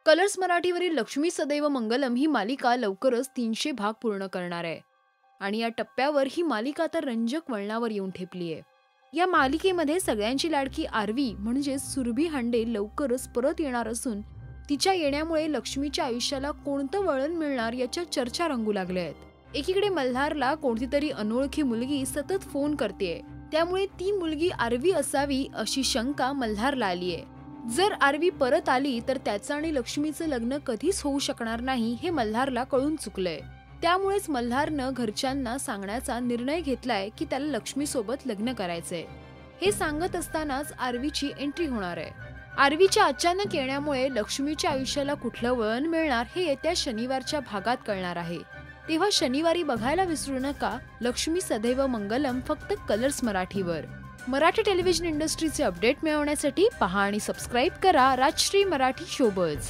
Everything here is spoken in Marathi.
कलर्स मराठीवरील लक्ष्मी सदैव मंगलम ही मालिका लवकरच 300 भाग पूर्ण करणार आहे आणि या टप्प्यावर ही मालिका तर रंजक वळणावर येऊन ठेपली आहे। या मालिकेमध्ये सगळ्यांची लाडकी आरवी म्हणजे सुरभी हांडे लवकरच परत येणार असून तिच्या येण्यामुळे लक्ष्मीच्या आयुष्याला कोणतं वळण मिळणार याच्या चर्चा रंगू लागल्या आहेत। एकीकडे मल्हारला कोणतीतरी अनोळखी मुलगी सतत फोन करतेय, त्यामुळे ती मुलगी आरवी असावी अशी शंका मल्हारला आलीय। जर आरवी परत आली तर त्याचं आणि लक्ष्मीचं लग्न कधीच होऊ शकणार नाही हे मल्हारला कळून चुकलंय। त्यामुळेच मल्हारनं घरच्यांना सांगण्याचा निर्णय घेतलाय की त्याला लक्ष्मी सोबत लग्न करायचंय। हे सांगत असतानाच आरवीची एंट्री होणार आहे। आरवीच्या अचानक येण्यामुळे लक्ष्मीच्या आयुष्याला कुठलं वळण मिळणार हे येत्या शनिवारच्या भागात कळणार आहे। तेव्हा शनिवारी बघायला विसरू नका लक्ष्मी सदैव मंगलम, फक्त कलर्स मराठीवर। मराठी टेलिव्हिजन इंडस्ट्रीचे अपडेट मिळवण्यासाठी पहा आणि सबस्क्राईब करा राजश्री मराठी शोबज।